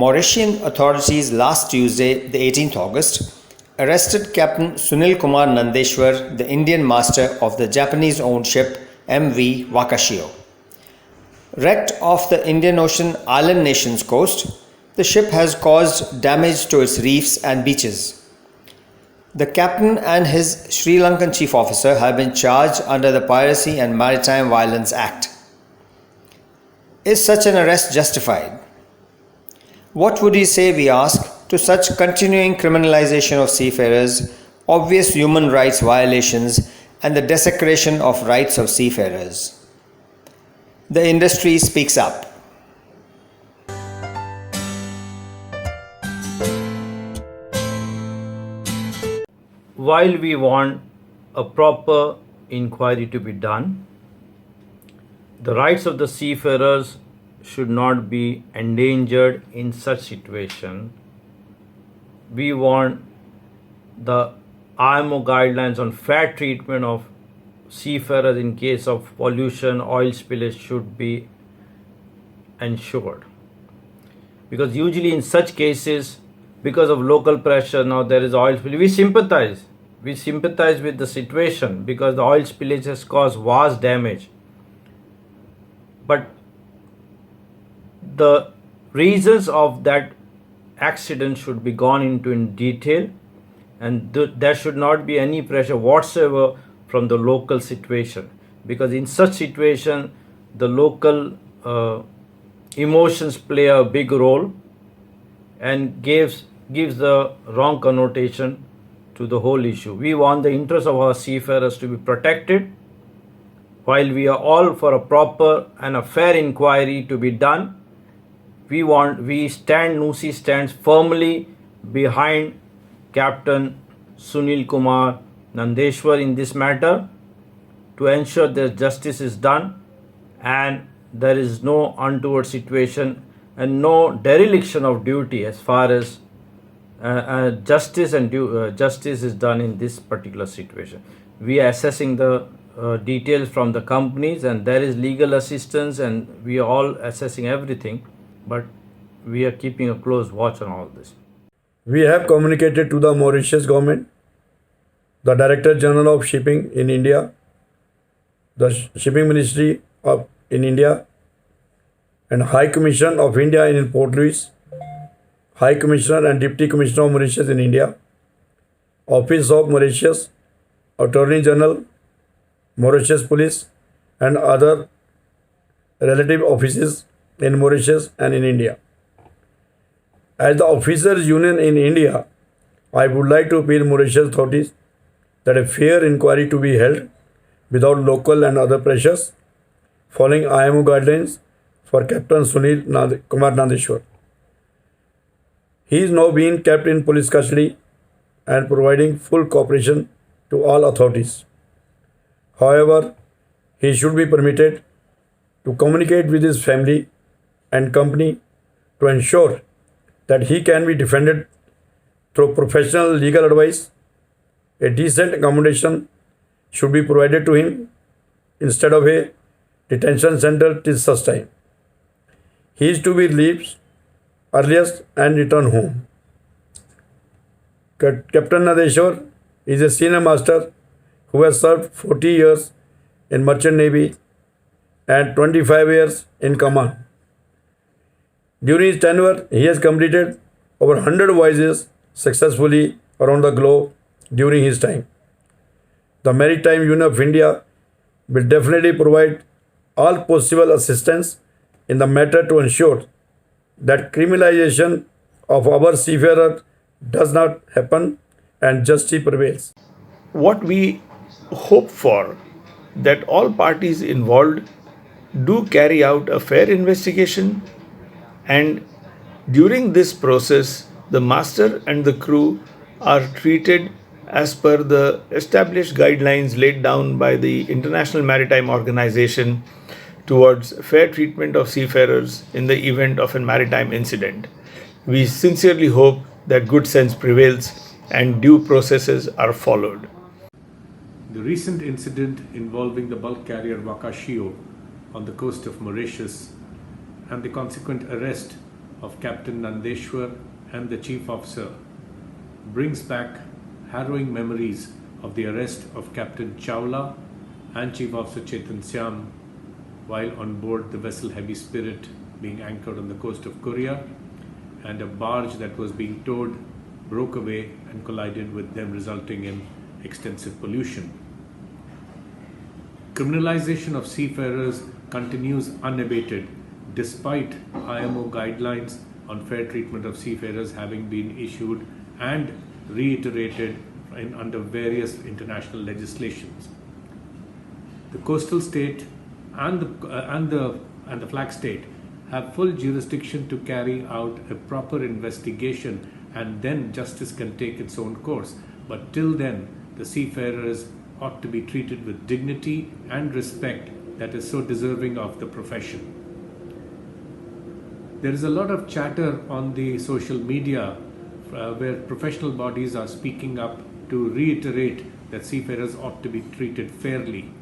Mauritian authorities last Tuesday, the 18th August, arrested Captain Sunil Kumar Nandeshwar, the Indian master of the Japanese-owned ship MV Wakashio. Wrecked off the Indian Ocean island nation's coast, the ship has caused damage to its reefs and beaches. The captain and his Sri Lankan chief officer have been charged under the Piracy and Maritime Violence Act. Is such an arrest justified? What would you say, we ask, to such continuing criminalization of seafarers, obvious human rights violations, and the desecration of rights of seafarers? The industry speaks up. While we want a proper inquiry to be done, the rights of the seafarers should not be endangered in such situation. We want the IMO guidelines on fair treatment of seafarers in case of pollution, oil spillage should be ensured. Because usually in such cases, because of local pressure, now there is oil spillage, we sympathize with the situation because the oil spillage has caused vast damage. But the reasons of that accident should be gone into in detail, and there should not be any pressure whatsoever from the local situation, because in such situation the local emotions play a big role and gives the wrong connotation to the whole issue. We want the interests of our seafarers to be protected, while we are all for a proper and a fair inquiry to be done. NUSI stands firmly behind Captain Sunil Kumar Nandeshwar in this matter to ensure that justice is done and there is no untoward situation and no dereliction of duty as far as justice is done in this particular situation. We are assessing the details from the companies, and there is legal assistance, and we are all assessing everything, but we are keeping a close watch on all this. We have communicated to the Mauritius government, the Director General of Shipping in India, the Shipping Ministry in India, and High Commission of India in Port Louis, High Commissioner and Deputy Commissioner of Mauritius in India, Office of Mauritius, Attorney General, Mauritius Police, and other relative offices in Mauritius and in India. As the Officers Union in India, I would like to appeal Mauritius authorities that a fair inquiry to be held without local and other pressures, following IMO guidelines for Captain Sunil Kumar Nandeshwar. He is now being kept in police custody and providing full cooperation to all authorities. However, he should be permitted to communicate with his family and company to ensure that he can be defended through professional legal advice. A decent accommodation should be provided to him instead of a detention center till such time. He is to be released earliest and return home. Captain Nandeshwar is a senior master who has served 40 years in Merchant Navy and 25 years in command. During his tenure, he has completed over 100 voyages successfully around the globe during his time. The Maritime Union of India will definitely provide all possible assistance in the matter to ensure that criminalization of our seafarer does not happen and justice prevails. What we hope for, that all parties involved do carry out a fair investigation, and during this process the master and the crew are treated as per the established guidelines laid down by the International Maritime Organization towards fair treatment of seafarers in the event of a maritime incident. We sincerely hope that good sense prevails and due processes are followed. The recent incident involving the bulk carrier Wakashio on the coast of Mauritius and the consequent arrest of Captain Nandeshwar and the chief officer brings back harrowing memories of the arrest of Captain Chawla and Chief Officer Chetan Syam while on board the vessel Heavy Spirit being anchored on the coast of Korea, and a barge that was being towed broke away and collided with them, resulting in extensive pollution. Criminalization of seafarers continues unabated despite IMO guidelines on fair treatment of seafarers having been issued and reiterated under various international legislations. The coastal state and the flag state have full jurisdiction to carry out a proper investigation, and then justice can take its own course. But till then, the seafarers ought to be treated with dignity and respect that is so deserving of the profession. There is a lot of chatter on the social media where professional bodies are speaking up to reiterate that seafarers ought to be treated fairly.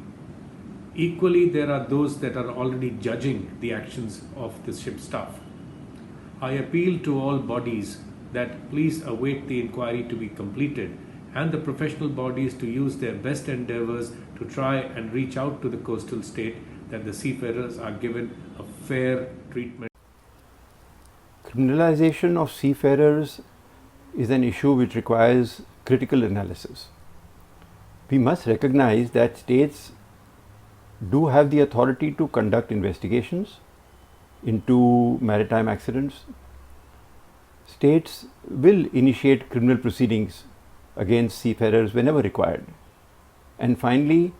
Equally, there are those that are already judging the actions of the ship staff. I appeal to all bodies that please await the inquiry to be completed and the professional bodies to use their best endeavors to try and reach out to the coastal state that the seafarers are given a fair treatment. Criminalization of seafarers is an issue which requires critical analysis. We must recognize that states do have the authority to conduct investigations into maritime accidents. States will initiate criminal proceedings against seafarers whenever required. And finally,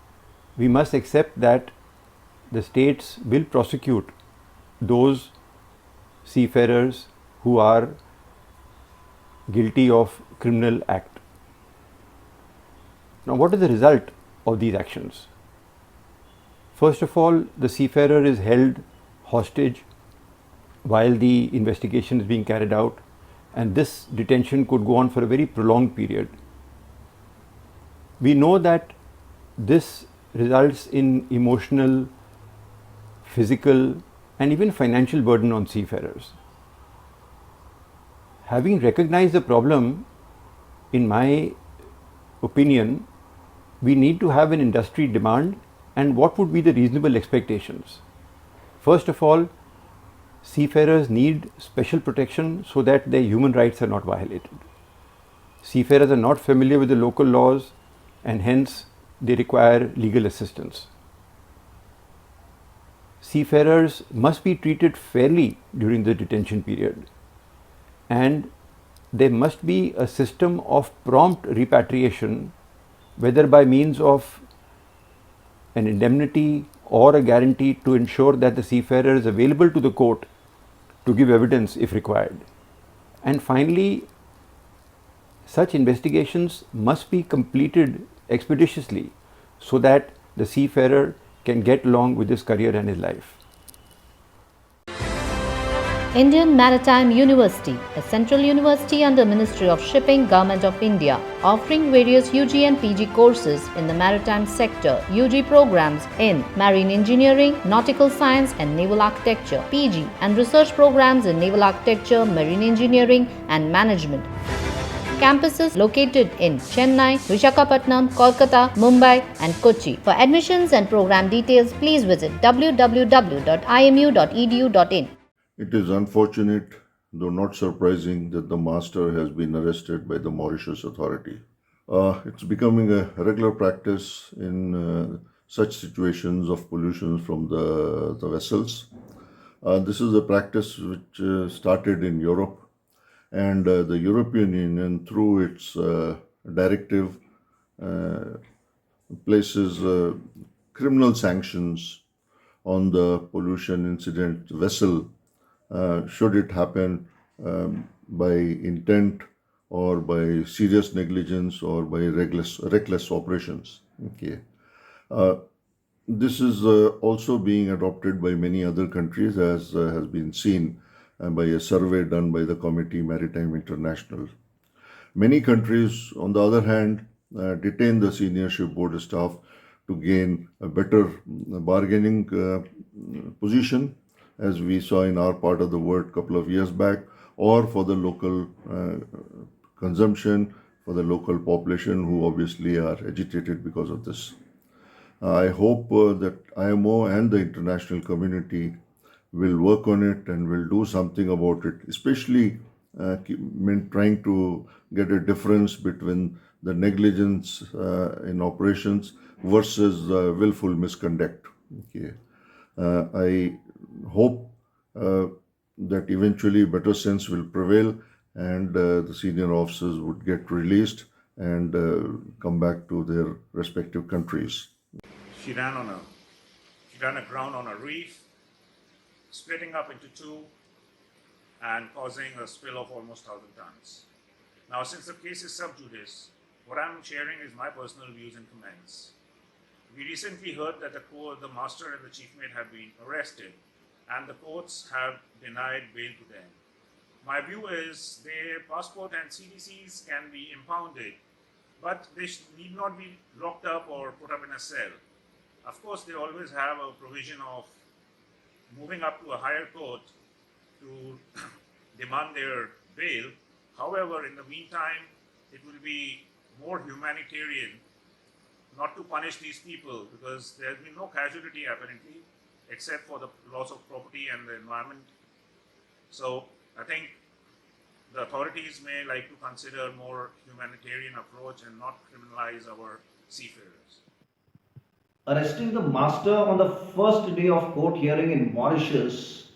we must accept that the states will prosecute those seafarers who are guilty of criminal act. Now, what is the result of these actions? First of all, the seafarer is held hostage while the investigation is being carried out, and this detention could go on for a very prolonged period. We know that this results in emotional, physical, and even financial burden on seafarers. Having recognized the problem, in my opinion, we need to have an industry demand and what would be the reasonable expectations. First of all, seafarers need special protection so that their human rights are not violated. Seafarers are not familiar with the local laws and hence they require legal assistance. Seafarers must be treated fairly during the detention period, and there must be a system of prompt repatriation, whether by means of an indemnity or a guarantee to ensure that the seafarer is available to the court to give evidence if required. And finally, such investigations must be completed expeditiously so that the seafarer can get along with his career and his life. Indian Maritime University, a central university under Ministry of Shipping, Government of India, offering various UG and PG courses in the maritime sector, UG programs in marine engineering, nautical science and naval architecture, PG and research programs in naval architecture, marine engineering and management. Campuses located in Chennai, Visakhapatnam, Kolkata, Mumbai and Kochi. For admissions and program details, please visit www.imu.edu.in. It is unfortunate, though not surprising, that the master has been arrested by the Mauritius authority. It's becoming a regular practice in such situations of pollution from the vessels. This is a practice which started in Europe, and the European Union, through its directive, places criminal sanctions on the pollution incident vessel should it happen by intent or by serious negligence or by reckless operations. Okay. This is also being adopted by many other countries, as has been seen by a survey done by the Committee Maritime International. Many countries, on the other hand, detain the senior shipboard staff to gain a better bargaining position, as we saw in our part of the world a couple of years back, or for the local consumption, for the local population who obviously are agitated because of this. I hope that IMO and the international community will work on it and will do something about it, especially trying to get a difference between the negligence in operations versus willful misconduct. Okay. I hope that eventually better sense will prevail and the senior officers would get released and come back to their respective countries. She ran aground on a reef, splitting up into two and causing a spill of almost 1,000 tons. Now, since the case is sub judice, what I'm sharing is my personal views and comments. We recently heard that the master and the chief mate have been arrested and the courts have denied bail to them. My view is their passport and CDCs can be impounded, but they need not be locked up or put up in a cell. Of course, they always have a provision of moving up to a higher court to demand their bail. However, in the meantime, it will be more humanitarian not to punish these people, because there has been no casualty apparently, except for the loss of property and the environment. So I think the authorities may like to consider more humanitarian approach and not criminalize our seafarers. Arresting the master on the first day of court hearing in Mauritius,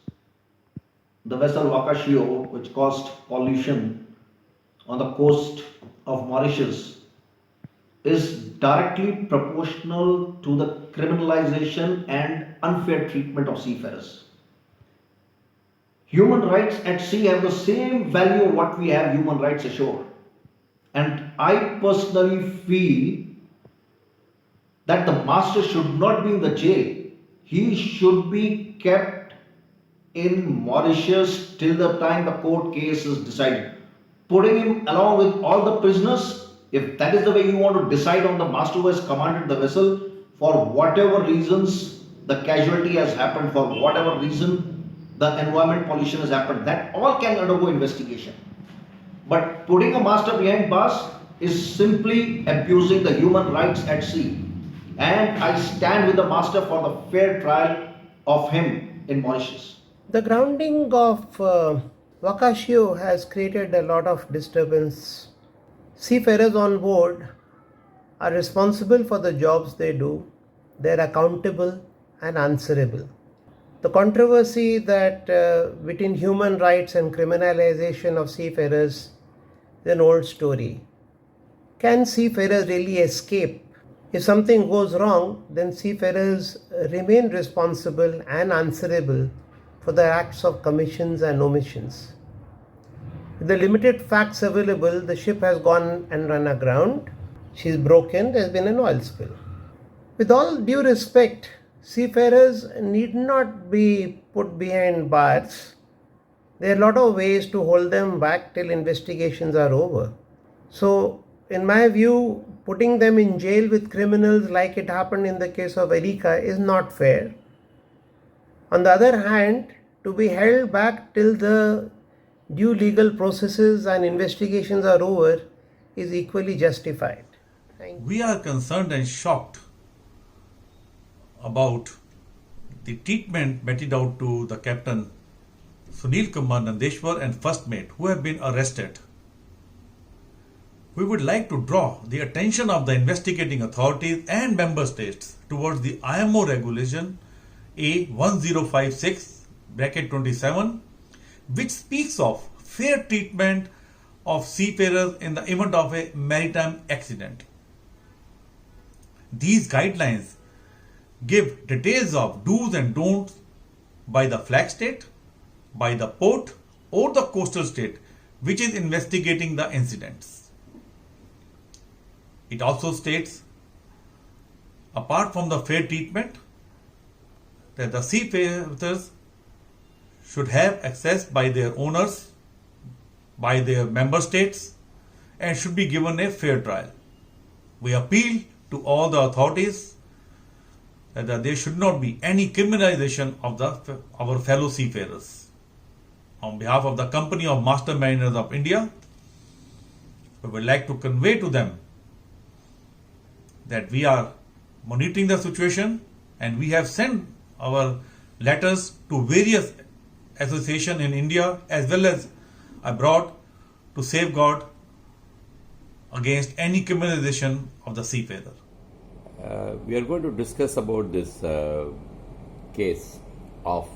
the vessel Wakashio, which caused pollution on the coast of Mauritius, is directly proportional to the criminalization and unfair treatment of seafarers. Human rights at sea have the same value of what we have human rights ashore. And I personally feel that the master should not be in the jail. He should be kept in Mauritius till the time the court case is decided. Putting him along with all the prisoners, if that is the way you want to decide on the master who has commanded the vessel, for whatever reasons the casualty has happened, for whatever reason the environment pollution has happened, that all can undergo investigation. But putting a master behind bars is simply abusing the human rights at sea. And I stand with the master for the fair trial of him in Mauritius. The grounding of Wakashio has created a lot of disturbance. Seafarers on board are responsible for the jobs they do. They are accountable and answerable. The controversy that between human rights and criminalization of seafarers is an old story. Can seafarers really escape? If something goes wrong, then seafarers remain responsible and answerable for their acts of commissions and omissions. With the limited facts available, the ship has gone and run aground. She's broken, there's been an oil spill. With all due respect, seafarers need not be put behind bars. There are a lot of ways to hold them back till investigations are over. So, in my view, putting them in jail with criminals like it happened in the case of Erika is not fair. On the other hand, to be held back till the due legal processes and investigations are over is equally justified. We are concerned and shocked about the treatment meted out to the captain Sunil Kumar Nandeshwar and first mate who have been arrested. We would like to draw the attention of the investigating authorities and member states towards the IMO regulation A1056/27, which speaks of fair treatment of seafarers in the event of a maritime accident. These guidelines give details of do's and don'ts by the flag state, by the port or the coastal state which is investigating the incidents. It also states, apart from the fair treatment, that the seafarers should have access by their owners, by their member states, and should be given a fair trial. We appeal to all the authorities that there should not be any criminalization of our fellow seafarers. On behalf of the Company of Master Mariners of India, we would like to convey to them that we are monitoring the situation and we have sent our letters to various associations in India as well as abroad to safeguard against any criminalization of the seafarer. We are going to discuss about this case of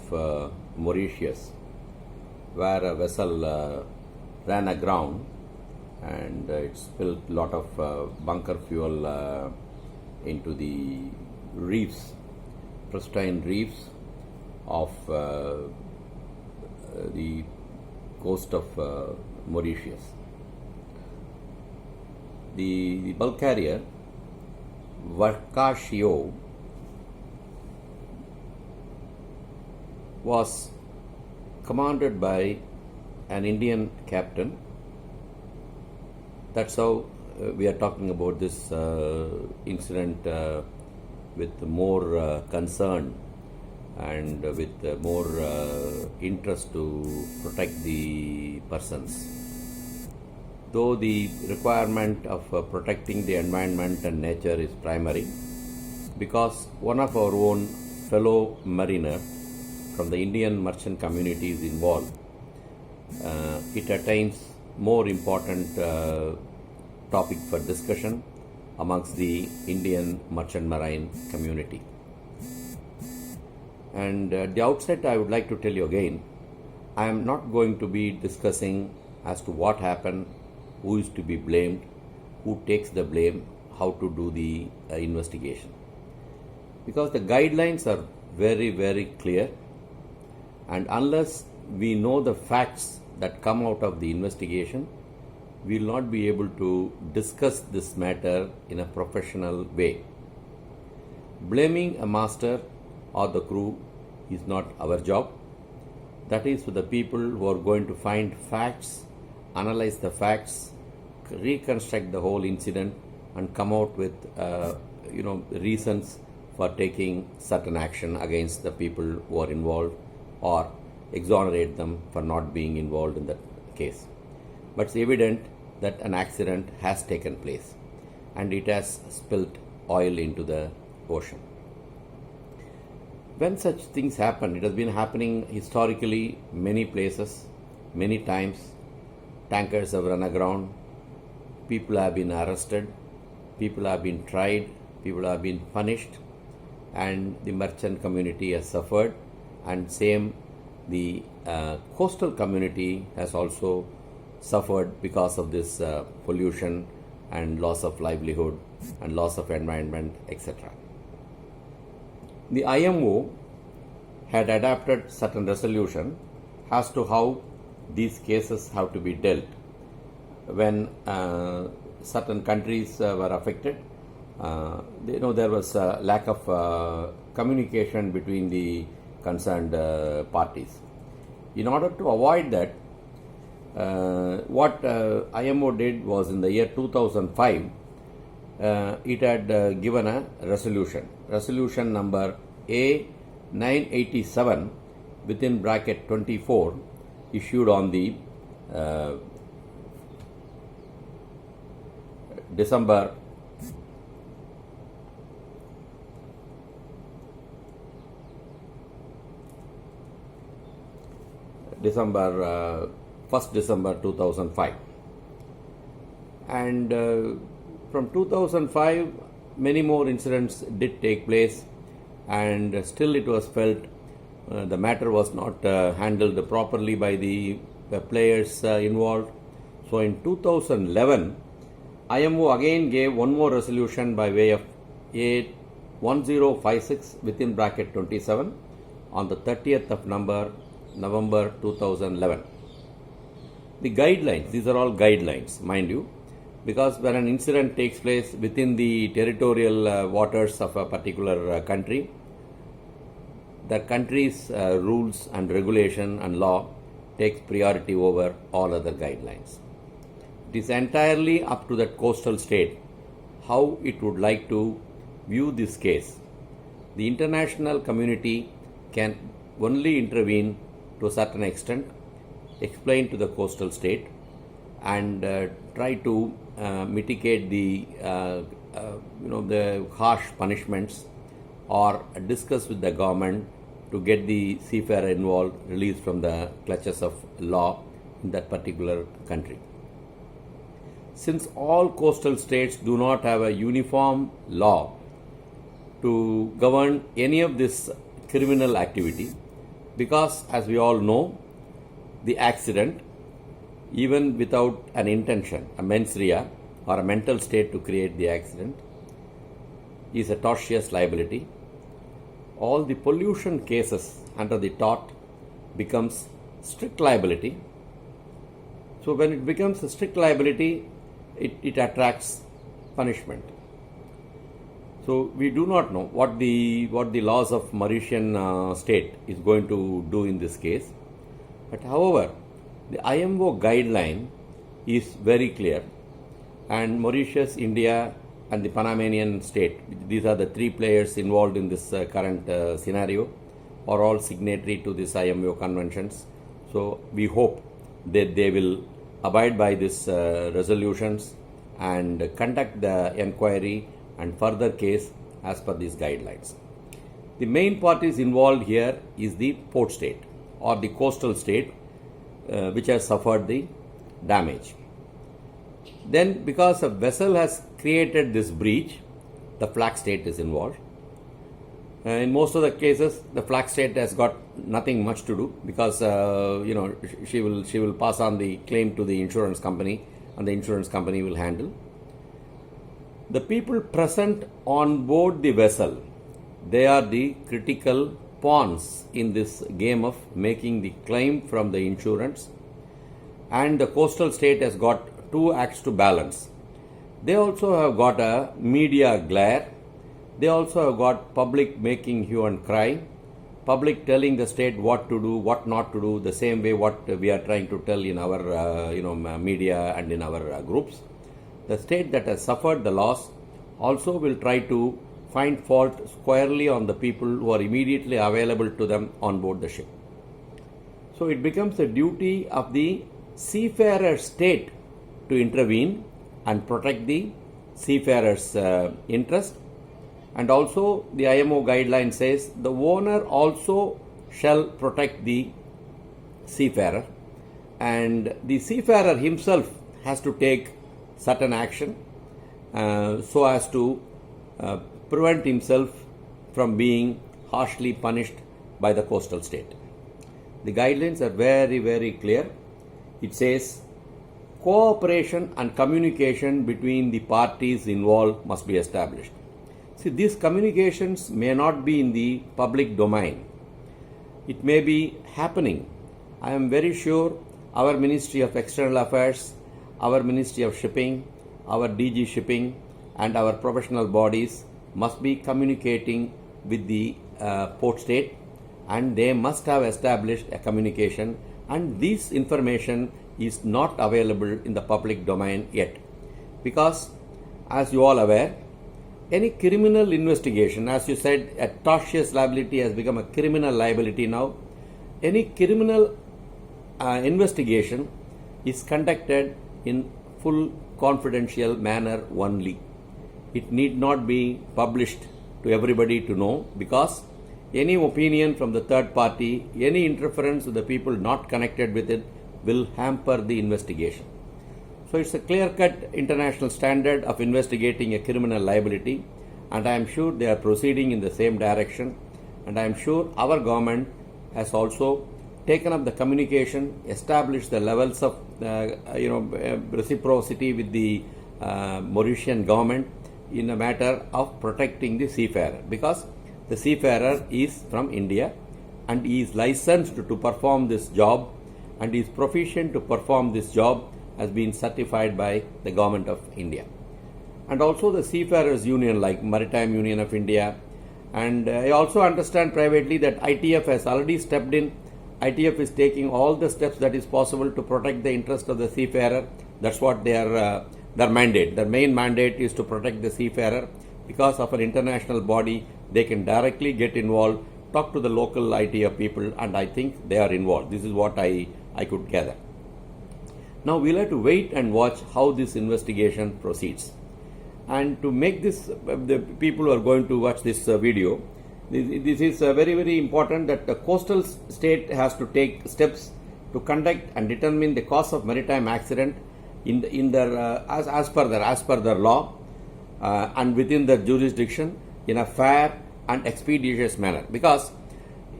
Mauritius, where a vessel ran aground and it spilled a lot of bunker fuel into the reefs, pristine reefs of the coast of Mauritius. The bulk carrier Wakashio was commanded by an Indian captain. That's how we are talking about this incident with more concern and with more interest to protect the persons. Though the requirement of protecting the environment and nature is primary, because one of our own fellow mariner from the Indian merchant community is involved, it attains more important topic for discussion amongst the Indian merchant marine community. And at the outset, I would like to tell you again, I am not going to be discussing as to what happened, who is to be blamed, who takes the blame, how to do the investigation. Because the guidelines are very, very clear, and unless we know the facts that come out of the investigation, we will not be able to discuss this matter in a professional way. Blaming a master or the crew is not our job. That is for the people who are going to find facts, analyze the facts, reconstruct the whole incident, and come out with reasons for taking certain action against the people who are involved or exonerate them for not being involved in that case. But it's evident that an accident has taken place and it has spilled oil into the ocean. When such things happen, it has been happening historically many places, many times. Tankers have run aground, people have been arrested, people have been tried, people have been punished, and the merchant community has suffered, and same the coastal community has also suffered because of this pollution and loss of livelihood and loss of environment, etc. The IMO had adopted certain resolution as to how these cases have to be dealt when certain countries were affected. There was a lack of communication between the concerned parties. In order to avoid that, what IMO did was in the year 2005, it had given a resolution number A987 within bracket 24, issued on the December 1st December 2005. And from 2005, many more incidents did take place, and still it was felt the matter was not handled properly by the players involved. So in 2011, IMO again gave one more resolution by way of A1056 within bracket 27 on the 30th of November 2011. The guidelines, these are all guidelines, mind you, because when an incident takes place within the territorial waters of a particular country, the country's rules and regulation and law takes priority over all other guidelines. It is entirely up to that coastal state how it would like to view this case. The international community can only intervene to a certain extent, explain to the coastal state, and try to mitigate the the harsh punishments, or discuss with the government to get the seafarer involved released from the clutches of law in that particular country. Since all coastal states do not have a uniform law to govern any of this criminal activity, because as we all know, the accident, even without an intention, a mens rea or a mental state to create the accident, is a tortious liability. All the pollution cases under the tort becomes strict liability. So when it becomes a strict liability, it attracts punishment. So we do not know what the laws of Mauritian state is going to do in this case. But however, the IMO guideline is very clear, and Mauritius, India, and the Panamanian state, these are the three players involved in this current scenario, are all signatory to this IMO conventions. So we hope that they will abide by these resolutions and conduct the inquiry and further case as per these guidelines. The main parties involved here is the port state or the coastal state, which has suffered the damage. Then, because a vessel has created this breach, the flag state is involved. In most of the cases, the flag state has got nothing much to do, because she will pass on the claim to the insurance company, and the insurance company will handle. The people present on board the vessel, they are the critical pawns in this game of making the claim from the insurance, and the coastal state has got two acts to balance. They also have got a media glare. They also have got public making hue and cry, public telling the state what to do, what not to do, the same way what we are trying to tell in our media and in our groups. The state that has suffered the loss also will try to find fault squarely on the people who are immediately available to them on board the ship. So it becomes a duty of the seafarer state to intervene and protect the seafarer's interest. And also the IMO guideline says the owner also shall protect the seafarer, and the seafarer himself has to take certain action so as to prevent himself from being harshly punished by the coastal state. The guidelines are very, very clear. It says cooperation and communication between the parties involved must be established. See, these communications may not be in the public domain. It may be happening. I am very sure our Ministry of External Affairs, our Ministry of Shipping, our DG Shipping, and our professional bodies must be communicating with the port state, and they must have established a communication, and this information is not available in the public domain yet. Because, as you all aware, any criminal investigation, as you said, a tortious liability has become a criminal liability now. Any criminal investigation is conducted in full confidential manner only. It need not be published to everybody to know, because any opinion from the third party, any interference with the people not connected with it will hamper the investigation. So it's a clear-cut international standard of investigating a criminal liability, and I am sure they are proceeding in the same direction, and I am sure our government has also taken up the communication, established the levels of reciprocity with the Mauritian government in a matter of protecting the seafarer, because the seafarer is from India and he is licensed to perform this job, and is proficient to perform this job, has been certified by the Government of India. And also the Seafarers Union, like Maritime Union of India And I also understand privately that ITF has already stepped in. ITF is taking all the steps that is possible to protect the interest of the seafarer. That's what their mandate. Their main mandate is to protect the seafarer. Because of an international body, they can directly get involved, talk to the local ITF people, and I think they are involved. This is what I could gather. Now we'll have to wait and watch how this investigation proceeds. And to make this, the people who are going to watch this video, this is very, very important that the coastal state has to take steps to conduct and determine the cause of maritime accident in their as per their law and within their jurisdiction in a fair and expeditious manner. Because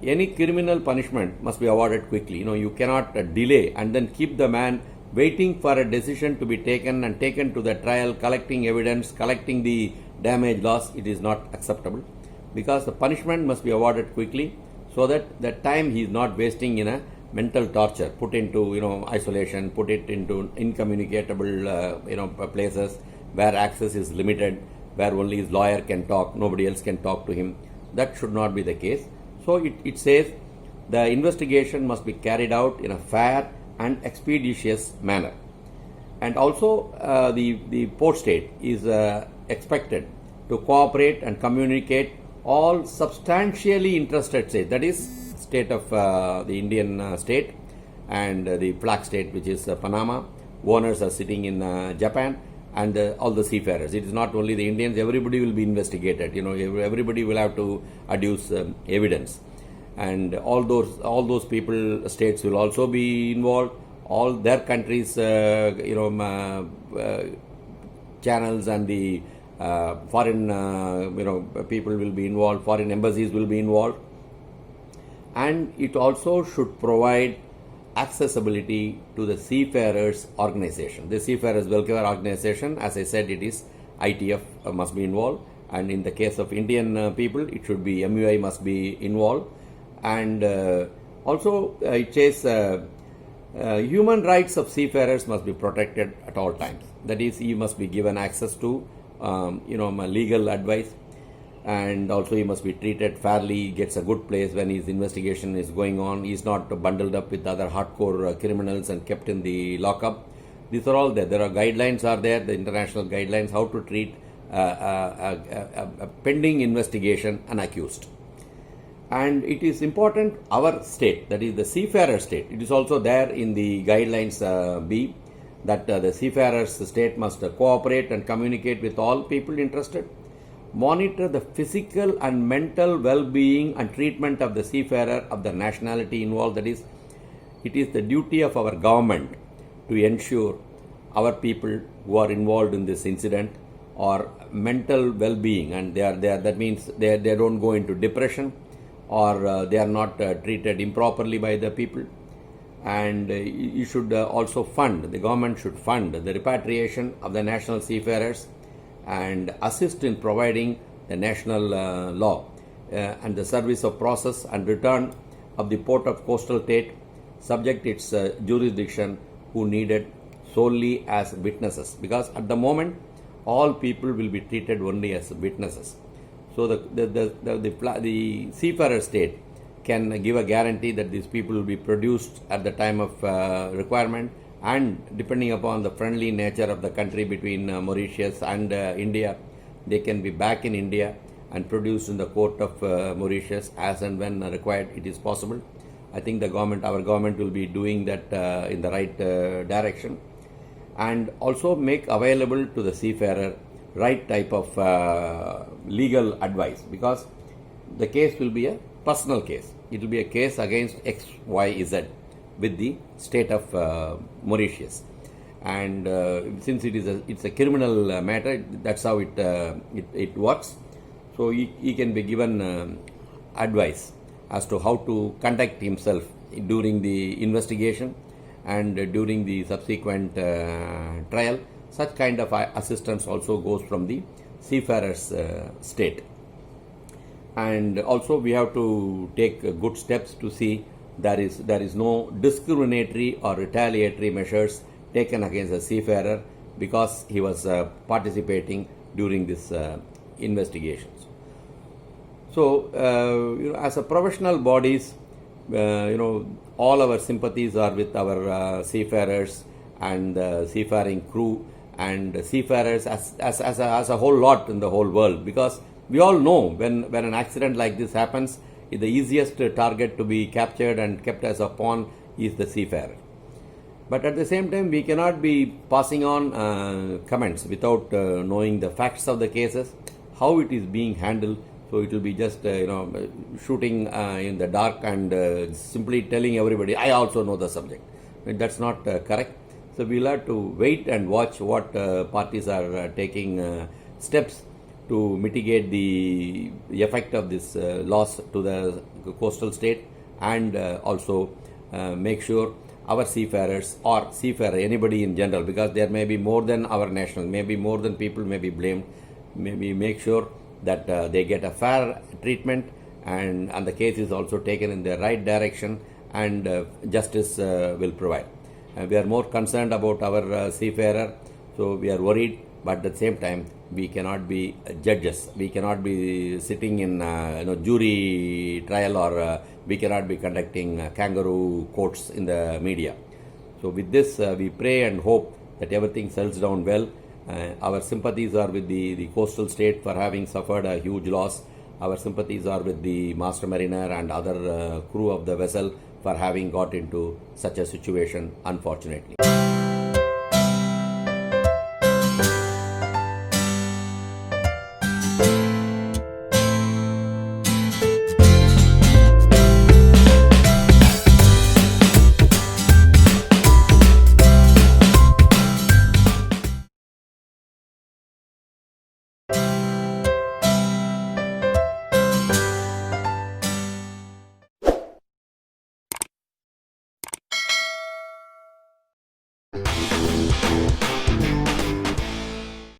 any criminal punishment must be awarded quickly. You cannot delay and then keep the man waiting for a decision to be taken and taken to the trial, collecting evidence, collecting the damage loss. It is not acceptable, because the punishment must be awarded quickly so that the time he is not wasting in a mental torture, put into isolation, put it into incommunicable places where access is limited, where only his lawyer can talk, nobody else can talk to him. That should not be the case. So it says the investigation must be carried out in a fair and expeditious manner. And also the port state is expected to cooperate and communicate all substantially interested states, that is state of the Indian state and the flag state, which is Panama. Owners are sitting in Japan, and all the seafarers. It is not only the Indians, everybody will be investigated. Everybody will have to adduce evidence. And all those people, states will also be involved. All their countries, channels and the foreign, people will be involved. Foreign embassies will be involved. And it also should provide accessibility to the seafarers organization. The Seafarers Welfare Organization, as I said, it is ITF must be involved. And in the case of Indian people, it should be MUI must be involved. And also it says human rights of seafarers must be protected at all times. That is, he must be given access to legal advice, and also he must be treated fairly. He gets a good place when his investigation is going on. He is not bundled up with other hardcore criminals and kept in the lockup. These are all there. There are guidelines are there, the international guidelines, how to treat a pending investigation an accused. And it is important, our state, that is the seafarer state, it is also there in the guidelines B, that the seafarers state must cooperate and communicate with all people interested, monitor the physical and mental well-being and treatment of the seafarer of the nationality involved. That is, it is the duty of our government to ensure our people who are involved in this incident are mental well-being, and that means they don't go into depression, or they are not treated improperly by the people. And you should also fund, the government should fund the repatriation of the national seafarers and assist in providing the national law and the service of process and return of the port of coastal state subject its jurisdiction who needed solely as witnesses, because at the moment all people will be treated only as witnesses. So the seafarer state can give a guarantee that these people will be produced at the time of requirement, and depending upon the friendly nature of the country between Mauritius and India, they can be back in India and produced in the court of Mauritius as and when required. It is possible. I think our government will be doing that in the right direction, and also make available to the seafarer right type of legal advice, because the case will be a personal case. It will be a case against X, Y, Z with the state of Mauritius, and since it's a criminal matter, that's how it works. So he can be given advice as to how to conduct himself during the investigation and during the subsequent trial. Such kind of assistance also goes from the seafarers state. And also we have to take good steps to see there is no discriminatory or retaliatory measures taken against a seafarer because he was participating during this investigations. So, as a professional bodies, all our sympathies are with our seafarers and seafaring crew and seafarers as a whole lot in the whole world, because we all know when an accident like this happens, the easiest target to be captured and kept as a pawn is the seafarer. But at the same time, we cannot be passing on comments without knowing the facts of the cases, how it is being handled. So it will be just shooting in the dark and simply telling everybody, I also know the subject. That's not correct. So we'll have to wait and watch what parties are taking steps to mitigate the effect of this loss to the coastal state, and also make sure our seafarers or seafarer, anybody in general, because there may be more than our nationals, maybe more than people may be blamed, maybe make sure that they get a fair treatment and the case is also taken in the right direction and justice will provide. We are more concerned about our seafarer, so we are worried, but at the same time we cannot be judges, we cannot be sitting in jury trial, or we cannot be conducting kangaroo courts in the media. So with this we pray and hope that everything settles down well. Our sympathies are with the coastal state for having suffered a huge loss. Our sympathies are with the master mariner and other crew of the vessel for having got into such a situation, unfortunately.